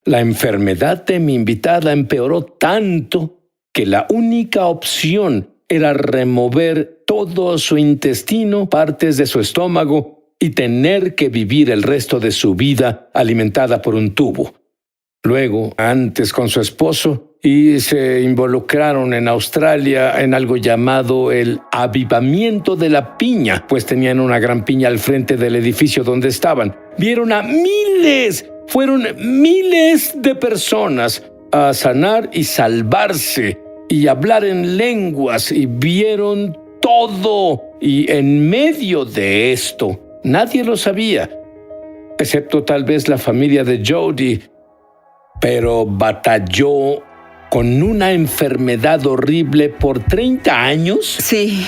La enfermedad de mi invitada empeoró tanto que la única opción era remover todo su intestino, partes de su estómago y tener que vivir el resto de su vida alimentada por un tubo. Luego, antes con su esposo, y se involucraron en Australia en algo llamado el avivamiento de la piña, pues tenían una gran piña al frente del edificio donde estaban. Vieron a fueron miles de personas a sanar y salvarse y hablar en lenguas, y vieron todo. Y en medio de esto, nadie lo sabía, excepto tal vez la familia de Jody, pero batalló con una enfermedad horrible por 30 años. Sí,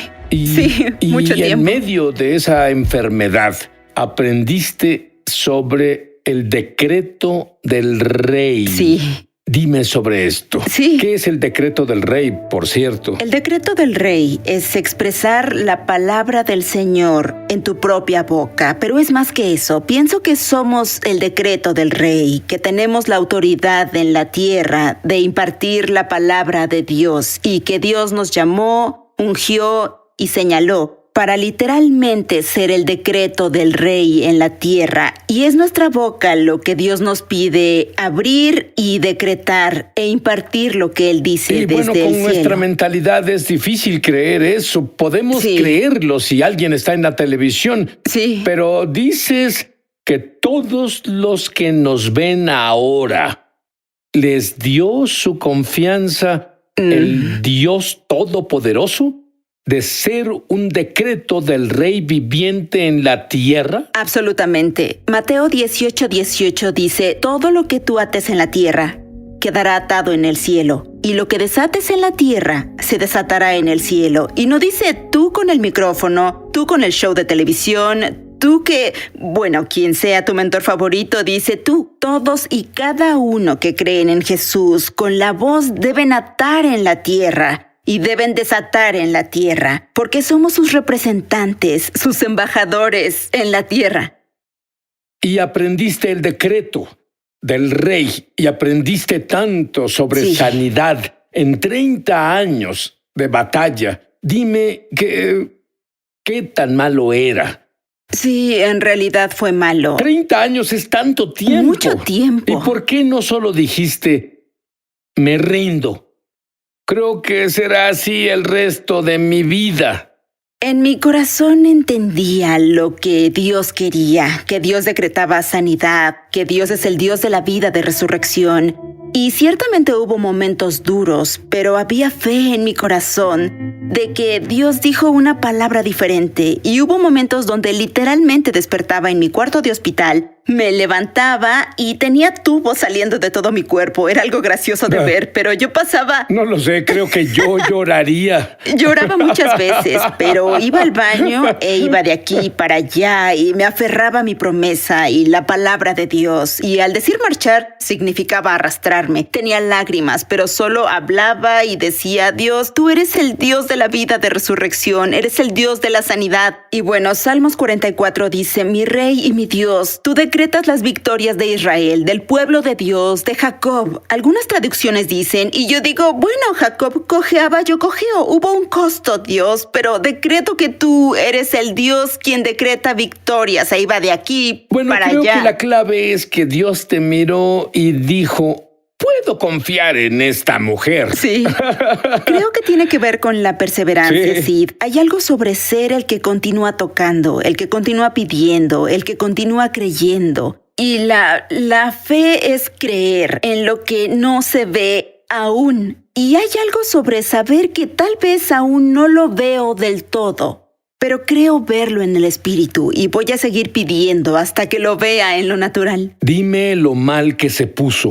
mucho tiempo. Y en medio de esa enfermedad aprendiste sobre el decreto del rey. Sí. Dime sobre esto. Sí. ¿Qué es el decreto del rey, por cierto? El decreto del rey es expresar la palabra del Señor en tu propia boca, pero es más que eso. Pienso que somos el decreto del rey, que tenemos la autoridad en la tierra de impartir la palabra de Dios, y que Dios nos llamó, ungió y señaló para literalmente ser el decreto del rey en la tierra. Y es nuestra boca lo que Dios nos pide abrir y decretar e impartir lo que Él dice desde el cielo. Con nuestra mentalidad es difícil creer eso. Podemos creerlo si alguien está en la televisión. Sí. Pero dices que todos los que nos ven ahora les dio su confianza el Dios Todopoderoso, de ser un decreto del Rey viviente en la tierra? Absolutamente. Mateo 18:18 dice: todo lo que tú ates en la tierra quedará atado en el cielo, y lo que desates en la tierra se desatará en el cielo. Y no dice tú con el micrófono, tú con el show de televisión, tú que, quien sea tu mentor favorito, dice tú. Todos y cada uno que creen en Jesús con la voz deben atar en la tierra y deben desatar en la tierra, porque somos sus representantes, sus embajadores en la tierra. Y aprendiste el decreto del rey, y aprendiste tanto sobre sanidad en 30 años de batalla. Dime, ¿qué tan malo era? Sí, en realidad fue malo. 30 años es tanto tiempo. Mucho tiempo. ¿Y por qué no solo dijiste, me rindo? Creo que será así el resto de mi vida. En mi corazón entendía lo que Dios quería, que Dios decretaba sanidad, que Dios es el Dios de la vida, de resurrección. Y ciertamente hubo momentos duros, pero había fe en mi corazón de que Dios dijo una palabra diferente. Y hubo momentos donde literalmente despertaba en mi cuarto de hospital, me levantaba y tenía tubos saliendo de todo mi cuerpo. Era algo gracioso de ver, pero yo pasaba... No lo sé, creo que yo lloraría. Lloraba muchas veces, pero iba al baño e iba de aquí para allá y me aferraba a mi promesa y la palabra de Dios. Y al decir marchar, significaba arrastrarme. Tenía lágrimas, pero solo hablaba y decía: Dios, tú eres el Dios de la vida, de resurrección, eres el Dios de la sanidad. Y Salmos 44 dice: mi Rey y mi Dios, tú decretas las victorias de Israel, del pueblo de Dios, de Jacob. Algunas traducciones dicen, y yo digo, Jacob cojeaba, yo cojeo. Hubo un costo, Dios, pero decreto que tú eres el Dios quien decreta victorias. Ahí va de aquí para allá. Creo que la clave es que Dios te miró y dijo: puedo confiar en esta mujer. Sí. Creo que tiene que ver con la perseverancia, Sid. Hay algo sobre ser el que continúa tocando, el que continúa pidiendo, el que continúa creyendo. Y la fe es creer en lo que no se ve aún. Y hay algo sobre saber que tal vez aún no lo veo del todo, pero creo verlo en el espíritu y voy a seguir pidiendo hasta que lo vea en lo natural. Dime lo mal que se puso.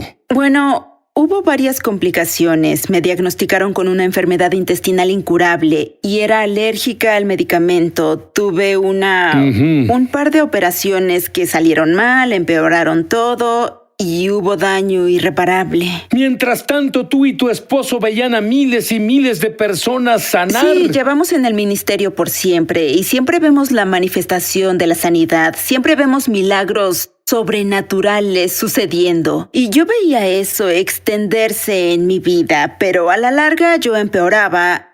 Hubo varias complicaciones. Me diagnosticaron con una enfermedad intestinal incurable y era alérgica al medicamento. Tuve un par de operaciones que salieron mal, empeoraron todo y hubo daño irreparable. Mientras tanto, tú y tu esposo veían a miles y miles de personas sanar. Sí, llevamos en el ministerio por siempre y siempre vemos la manifestación de la sanidad. Siempre vemos milagros sobrenaturales sucediendo. Y yo veía eso extenderse en mi vida, pero a la larga yo empeoraba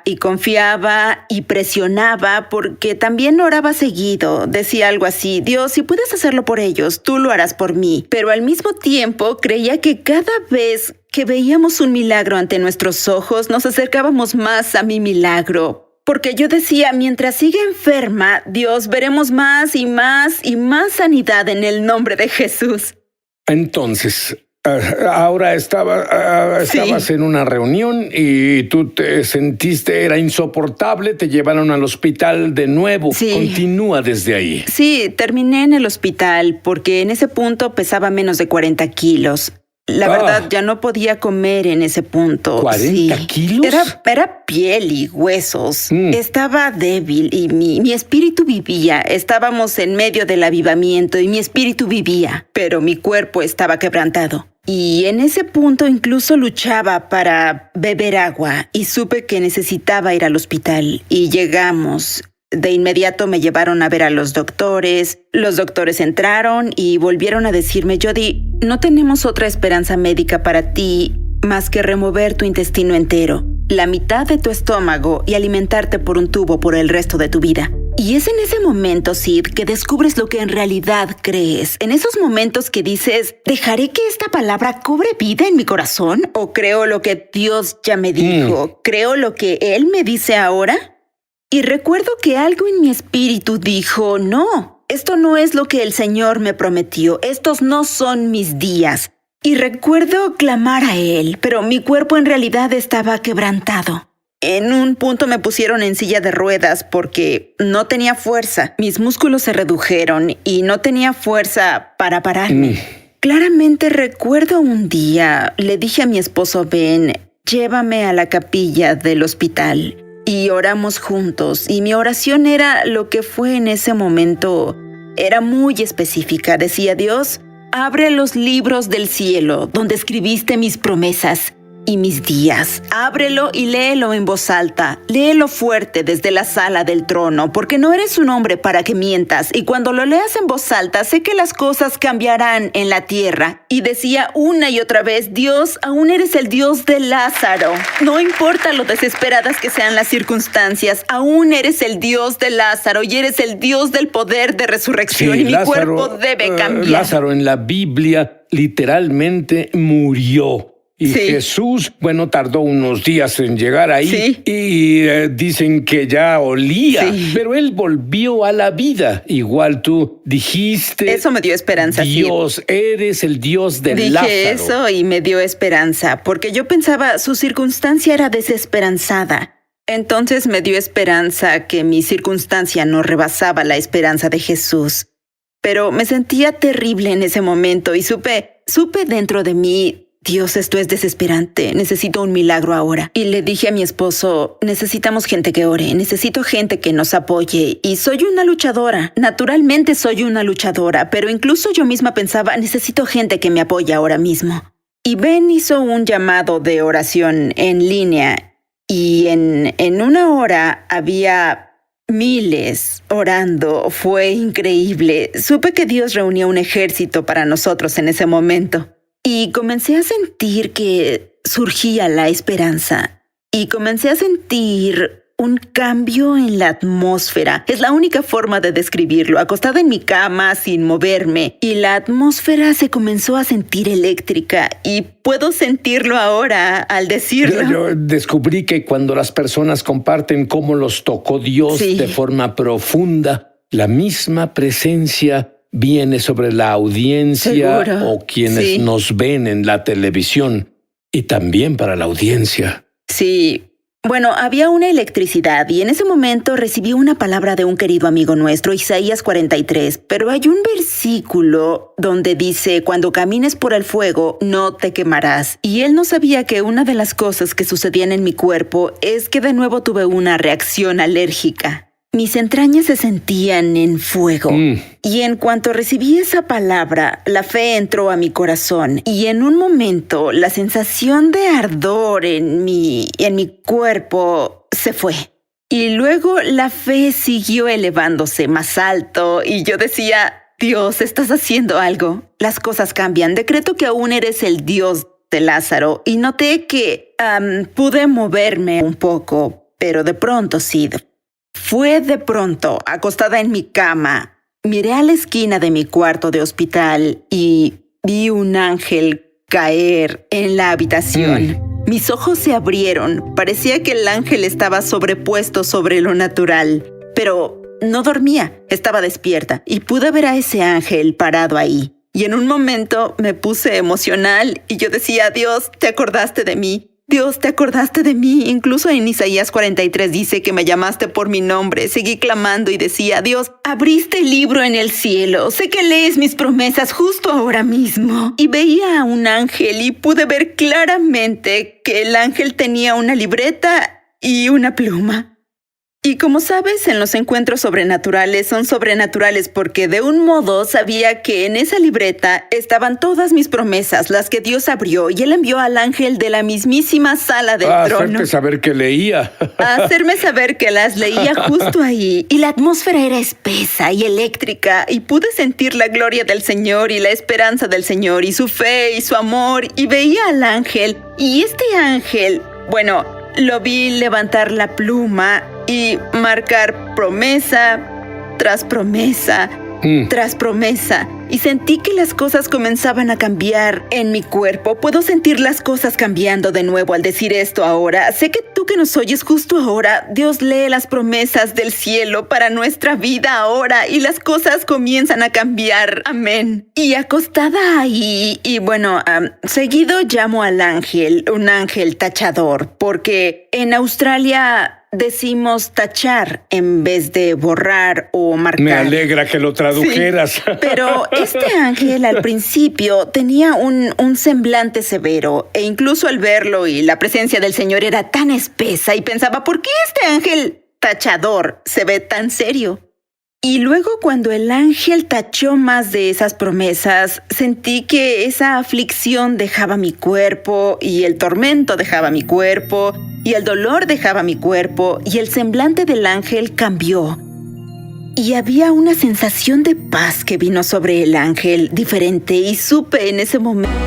y confiaba y presionaba porque también oraba seguido. Decía algo así: Dios, si puedes hacerlo por ellos, tú lo harás por mí. Pero al mismo tiempo creía que cada vez que veíamos un milagro ante nuestros ojos, nos acercábamos más a mi milagro. Porque yo decía, mientras siga enferma, Dios, veremos más y más y más sanidad en el nombre de Jesús. Entonces, ahora estabas en una reunión y tú te sentiste, era insoportable, te llevaron al hospital de nuevo. Sí. Continúa desde ahí. Sí, terminé en el hospital porque en ese punto pesaba menos de 40 kilos. La verdad, ya no podía comer en ese punto. ¿40 kilos? Era piel y huesos. Estaba débil y mi espíritu vivía. Estábamos en medio del avivamiento y mi espíritu vivía, pero mi cuerpo estaba quebrantado. Y en ese punto incluso luchaba para beber agua y supe que necesitaba ir al hospital. Y llegamos. De inmediato me llevaron a ver a los doctores. Los doctores entraron y volvieron a decirme: Jody, no tenemos otra esperanza médica para ti más que remover tu intestino entero, la mitad de tu estómago y alimentarte por un tubo por el resto de tu vida. Y es en ese momento, Sid, que descubres lo que en realidad crees. En esos momentos que dices: ¿dejaré que esta palabra cobre vida en mi corazón? ¿O creo lo que Dios ya me dijo? ¿Creo lo que Él me dice ahora? Y recuerdo que algo en mi espíritu dijo: no, esto no es lo que el Señor me prometió, estos no son mis días. Y recuerdo clamar a Él, pero mi cuerpo en realidad estaba quebrantado. En un punto me pusieron en silla de ruedas porque no tenía fuerza. Mis músculos se redujeron y no tenía fuerza para pararme. Claramente recuerdo un día, le dije a mi esposo Ben: llévame a la capilla del hospital. Y oramos juntos, y mi oración era lo que fue en ese momento. Era muy específica. Decía: Dios, abre los libros del cielo donde escribiste mis promesas y mis días. Ábrelo y léelo en voz alta. Léelo fuerte desde la sala del trono, porque no eres un hombre para que mientas. Y cuando lo leas en voz alta, sé que las cosas cambiarán en la tierra. Y decía una y otra vez: Dios, aún eres el Dios de Lázaro. No importa lo desesperadas que sean las circunstancias, aún eres el Dios de Lázaro y eres el Dios del poder de resurrección. Sí, y mi cuerpo debe cambiar. Lázaro en la Biblia literalmente murió. Y sí. Jesús, tardó unos días en llegar ahí. Sí. Y dicen que ya olía, sí. Pero él volvió a la vida. Igual tú dijiste. Eso me dio esperanza. Dios, sí. Eres el Dios de Dije Lázaro. Dije eso y me dio esperanza, porque yo pensaba su circunstancia era desesperanzada. Entonces me dio esperanza que mi circunstancia no rebasaba la esperanza de Jesús. Pero me sentía terrible en ese momento y supe dentro de mí: Dios, esto es desesperante, necesito un milagro ahora. Y le dije a mi esposo: necesitamos gente que ore, necesito gente que nos apoye. Y soy una luchadora, naturalmente soy una luchadora, pero incluso yo misma pensaba: necesito gente que me apoye ahora mismo. Y Ben hizo un llamado de oración en línea y en una hora había miles orando. Fue increíble. Supe que Dios reunía un ejército para nosotros en ese momento. Y comencé a sentir que surgía la esperanza. Y comencé a sentir un cambio en la atmósfera. Es la única forma de describirlo. Acostada en mi cama, sin moverme. Y la atmósfera se comenzó a sentir eléctrica. Y puedo sentirlo ahora al decirlo. Yo descubrí que cuando las personas comparten cómo los tocó Dios de forma profunda, la misma presencia viene sobre la audiencia. ¿Seguro? O quienes nos ven en la televisión, y también para la audiencia. Sí. Había una electricidad y en ese momento recibí una palabra de un querido amigo nuestro, Isaías 43, pero hay un versículo donde dice: cuando camines por el fuego, no te quemarás. Y él no sabía que una de las cosas que sucedían en mi cuerpo es que de nuevo tuve una reacción alérgica. Mis entrañas se sentían en fuego. Y en cuanto recibí esa palabra, la fe entró a mi corazón. Y en un momento, la sensación de ardor en mi cuerpo se fue. Y luego la fe siguió elevándose más alto. Y yo decía: Dios, estás haciendo algo. Las cosas cambian. Decreto que aún eres el Dios de Lázaro. Y noté que pude moverme un poco, pero de pronto, Sid. Fue de pronto, acostada en mi cama. Miré a la esquina de mi cuarto de hospital y vi un ángel caer en la habitación. Mis ojos se abrieron. Parecía que el ángel estaba sobrepuesto sobre lo natural. Pero no dormía, estaba despierta y pude ver a ese ángel parado ahí. Y en un momento me puse emocional y yo decía, Dios, ¿te acordaste de mí? Dios, ¿te acordaste de mí? Incluso en Isaías 43 dice que me llamaste por mi nombre. Seguí clamando y decía, Dios, abriste el libro en el cielo. Sé que lees mis promesas justo ahora mismo. Y veía a un ángel y pude ver claramente que el ángel tenía una libreta y una pluma. Y como sabes, en los encuentros sobrenaturales son sobrenaturales porque de un modo sabía que en esa libreta estaban todas mis promesas, las que Dios abrió, y Él envió al ángel de la mismísima sala del trono. Hacerte saber que leía. A hacerme saber que las leía justo ahí. Y la atmósfera era espesa y eléctrica, y pude sentir la gloria del Señor y la esperanza del Señor y su fe y su amor, y veía al ángel. Y este ángel, bueno, lo vi levantar la pluma y marcar promesa tras promesa, tras promesa. Y sentí que las cosas comenzaban a cambiar en mi cuerpo. Puedo sentir las cosas cambiando de nuevo al decir esto ahora. Sé que tú que nos oyes justo ahora, Dios lee las promesas del cielo para nuestra vida ahora y las cosas comienzan a cambiar. Amén. Y acostada ahí, y bueno, seguido llamo al ángel, un ángel tachador, porque en Australia decimos tachar en vez de borrar o marcar. Me alegra que lo tradujeras. Sí, pero este ángel al principio tenía un semblante severo e incluso al verlo y la presencia del Señor era tan espesa y pensaba, ¿por qué este ángel tachador se ve tan serio? Y luego cuando el ángel tachó más de esas promesas, sentí que esa aflicción dejaba mi cuerpo y el tormento dejaba mi cuerpo y el dolor dejaba mi cuerpo y el semblante del ángel cambió. Y había una sensación de paz que vino sobre el ángel diferente y supe en ese momento.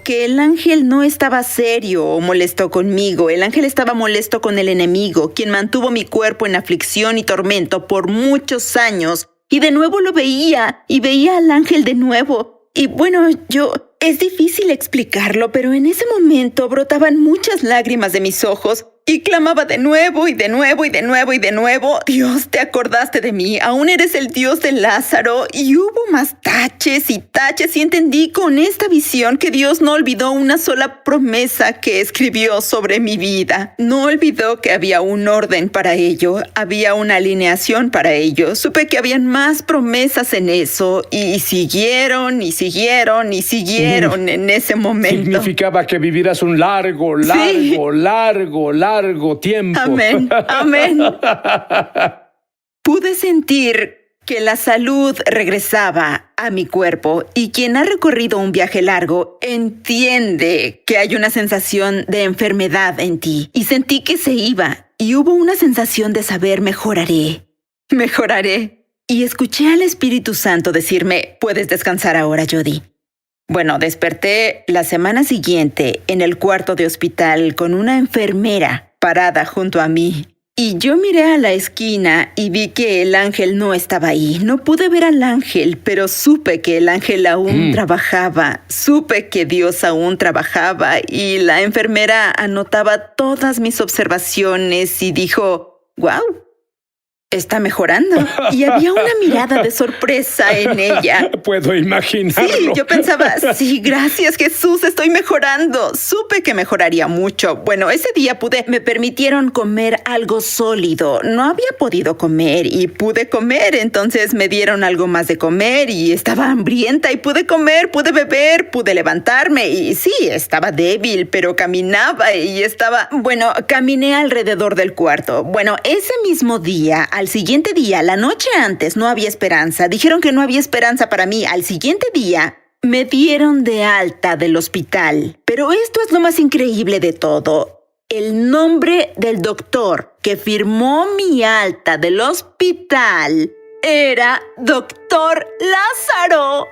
Que el ángel no estaba serio o molesto conmigo. El ángel estaba molesto con el enemigo, quien mantuvo mi cuerpo en aflicción y tormento por muchos años. Y de nuevo lo veía, y veía al ángel de nuevo. Y bueno, es difícil explicarlo, pero en ese momento brotaban muchas lágrimas de mis ojos. Y clamaba de nuevo, y de nuevo, y de nuevo, y de nuevo. Dios, ¿te acordaste de mí? Aún eres el Dios de Lázaro. Y hubo más taches, y entendí con esta visión que Dios no olvidó una sola promesa que escribió sobre mi vida. No olvidó que había un orden para ello, había una alineación para ello. Supe que habían más promesas en eso, y siguieron, y siguieron, y siguieron en ese momento. Significaba que vivirás un largo tiempo. Amén, amén. Pude sentir que la salud regresaba a mi cuerpo y quien ha recorrido un viaje largo entiende que hay una sensación de enfermedad en ti. Y sentí que se iba y hubo una sensación de saber mejoraré. Y escuché al Espíritu Santo decirme, puedes descansar ahora, Jody. Bueno, desperté la semana siguiente en el cuarto de hospital con una enfermera parada junto a mí. Y yo miré a la esquina y vi que el ángel no estaba ahí. No pude ver al ángel, pero supe que el ángel aún trabajaba. Supe que Dios aún trabajaba y la enfermera anotaba todas mis observaciones y dijo, «¡Guau! Está mejorando». Y había una mirada de sorpresa en ella. Puedo imaginarlo. Sí, yo pensaba, sí, gracias Jesús, estoy mejorando. Supe que mejoraría mucho. Bueno, ese día me permitieron comer algo sólido. No había podido comer y pude comer, entonces me dieron algo más de comer y estaba hambrienta y pude comer, pude beber, pude levantarme y sí, estaba débil, pero caminaba y caminé alrededor del cuarto. Bueno, ese mismo día, al siguiente día, la noche antes, no había esperanza. Dijeron que no había esperanza para mí. Al siguiente día, me dieron de alta del hospital. Pero esto es lo más increíble de todo. El nombre del doctor que firmó mi alta del hospital era Doctor Lázaro.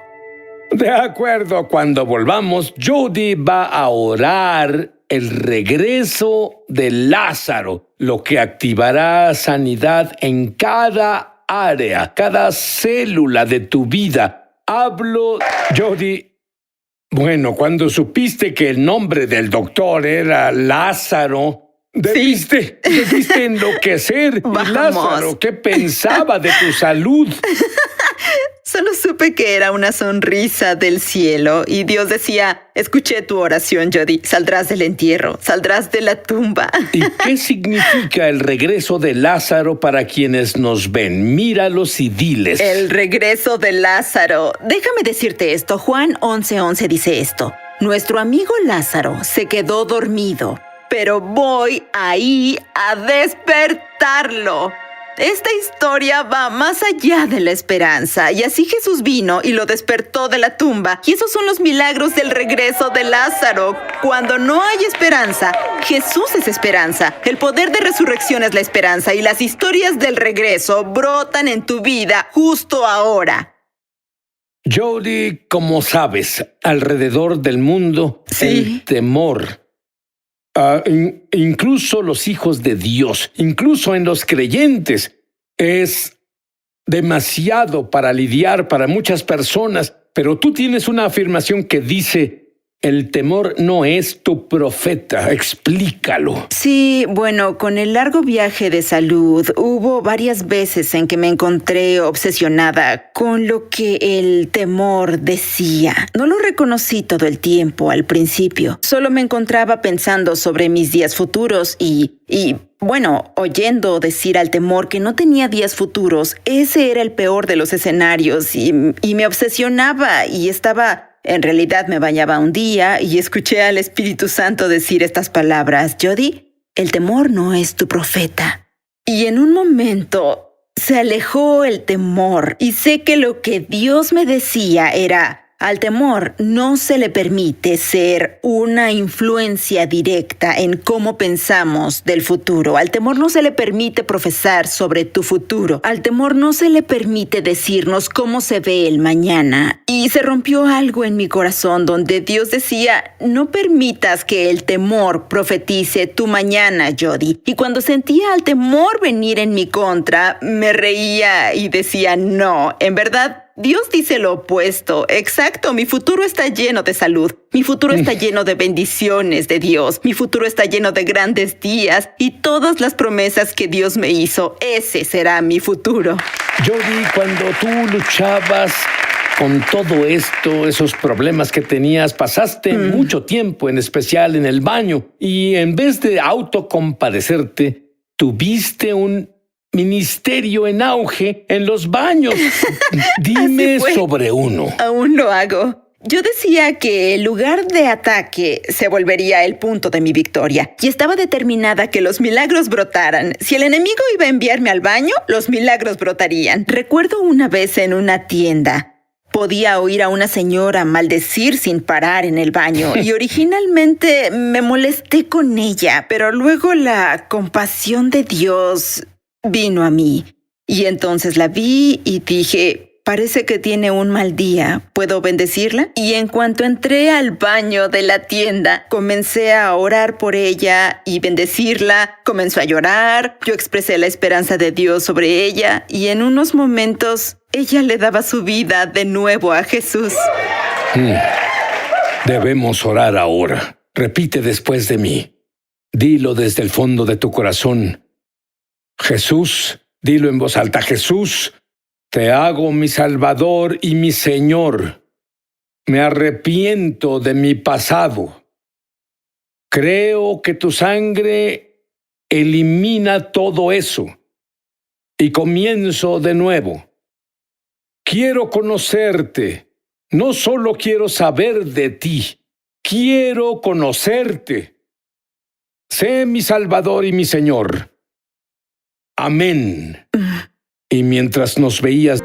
De acuerdo, cuando volvamos, Jody va a orar el regreso de Lázaro, lo que activará sanidad en cada área, cada célula de tu vida. Hablo, Jody. Bueno, cuando supiste que el nombre del doctor era Lázaro, debiste enloquecer. Vamos. Lázaro, ¿qué pensaba de tu salud? Solo supe que era una sonrisa del cielo y Dios decía, escuché tu oración, Jody, saldrás del entierro, saldrás de la tumba. ¿Y qué significa el regreso de Lázaro para quienes nos ven? Míralos y diles. El regreso de Lázaro. Déjame decirte esto, Juan 11:11 dice esto. Nuestro amigo Lázaro se quedó dormido, pero voy ahí a despertarlo. Esta historia va más allá de la esperanza, y así Jesús vino y lo despertó de la tumba, y esos son los milagros del regreso de Lázaro. Cuando no hay esperanza, Jesús es esperanza. El poder de resurrección es la esperanza, y las historias del regreso brotan en tu vida justo ahora. Jody, como sabes, alrededor del mundo, Sí. el temor, incluso los hijos de Dios, incluso en los creyentes, es demasiado para lidiar para muchas personas. Pero tú tienes una afirmación que dice, el temor no es tu profeta. Explícalo. Sí, bueno, con el largo viaje de salud, hubo varias veces en que me encontré obsesionada con lo que el temor decía. No lo reconocí todo el tiempo al principio. Solo me encontraba pensando sobre mis días futuros y oyendo decir al temor que no tenía días futuros. Ese era el peor de los escenarios y me obsesionaba y estaba... En realidad me bañaba un día y escuché al Espíritu Santo decir estas palabras. Jody, el temor no es tu profeta. Y en un momento se alejó el temor y sé que lo que Dios me decía era, al temor no se le permite ser una influencia directa en cómo pensamos del futuro. Al temor no se le permite profesar sobre tu futuro. Al temor no se le permite decirnos cómo se ve el mañana. Y se rompió algo en mi corazón donde Dios decía, no permitas que el temor profetice tu mañana, Jody. Y cuando sentía al temor venir en mi contra, me reía y decía, no, en verdad, Dios dice lo opuesto. Exacto, mi futuro está lleno de salud. Mi futuro está lleno de bendiciones de Dios. Mi futuro está lleno de grandes días y todas las promesas que Dios me hizo. Ese será mi futuro. Jody, cuando tú luchabas con todo esto, esos problemas que tenías, pasaste mucho tiempo, en especial en el baño, y en vez de autocompadecerte, tuviste un ministerio en auge en los baños. Dime sobre uno. Aún lo hago. Yo decía que el lugar de ataque se volvería el punto de mi victoria y estaba determinada que los milagros brotaran. Si el enemigo iba a enviarme al baño, los milagros brotarían. Recuerdo una vez en una tienda. Podía oír a una señora maldecir sin parar en el baño y originalmente me molesté con ella, pero luego la compasión de Dios vino a mí. Y entonces la vi y dije, Parece que tiene un mal día. ¿Puedo bendecirla? Y en cuanto entré al baño de la tienda, comencé a orar por ella y bendecirla. Comenzó a llorar. Yo expresé la esperanza de Dios sobre ella y en unos momentos ella le daba su vida de nuevo a Jesús. Debemos orar ahora. Repite después de mí. Dilo desde el fondo de tu corazón. Jesús, dilo en voz alta. Jesús, te hago mi Salvador y mi Señor. Me arrepiento de mi pasado. Creo que tu sangre elimina todo eso. Y comienzo de nuevo. Quiero conocerte. No solo quiero saber de ti. Quiero conocerte. Sé mi Salvador y mi Señor. Amén. Y mientras nos veías...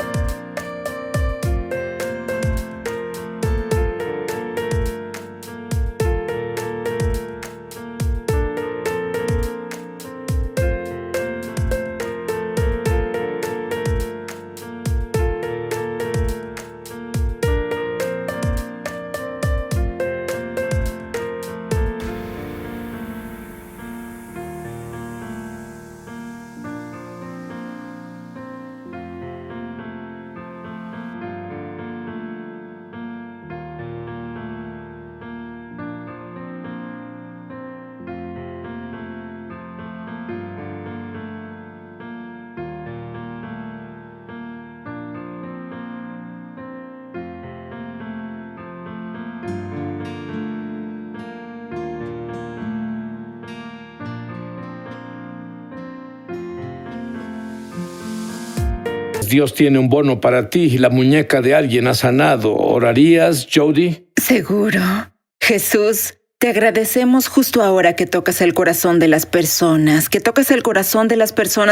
Dios tiene un bono para ti y la muñeca de alguien ha sanado. ¿Orarías, Jody? Seguro. Jesús, te agradecemos justo ahora que tocas el corazón de las personas,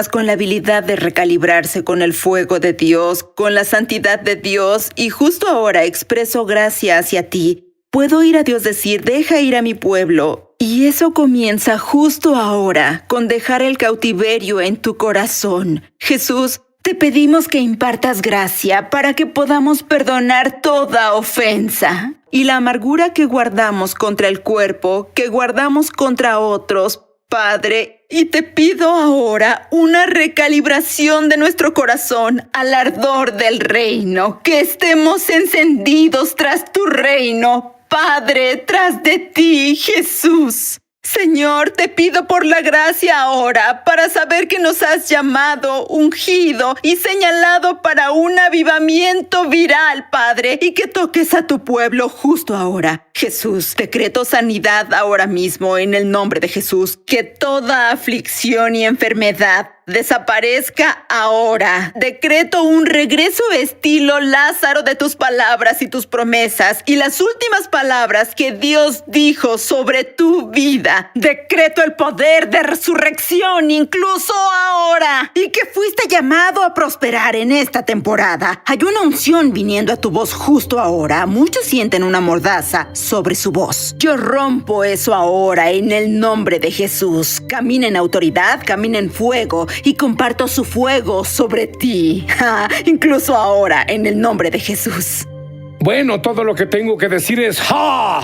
con la habilidad de recalibrarse con el fuego de Dios, con la santidad de Dios, y justo ahora expreso gracia hacia ti. Puedo oír a Dios decir, deja ir a mi pueblo. Y eso comienza justo ahora, con dejar el cautiverio en tu corazón. Jesús, te pedimos que impartas gracia para que podamos perdonar toda ofensa y la amargura que guardamos contra el cuerpo, que guardamos contra otros, Padre. Y te pido ahora una recalibración de nuestro corazón al ardor del reino, que estemos encendidos tras tu reino, Padre, tras de ti, Jesús. Señor, te pido por la gracia ahora para saber que nos has llamado, ungido y señalado para un avivamiento viral, Padre, y que toques a tu pueblo justo ahora. Jesús, decreto sanidad ahora mismo en el nombre de Jesús, que toda aflicción y enfermedad desaparezca ahora. Decreto un regreso estilo Lázaro de tus palabras y tus promesas y las últimas palabras que Dios dijo sobre tu vida. Decreto el poder de resurrección incluso ahora y que fuiste llamado a prosperar en esta temporada. Hay una unción viniendo a tu voz justo ahora. Muchos sienten una mordaza sobre su voz. Yo rompo eso ahora en el nombre de Jesús. Camina en autoridad, camina en fuego y comparto su fuego sobre ti. Incluso ahora, en el nombre de Jesús. Bueno, todo lo que tengo que decir es ¡ja!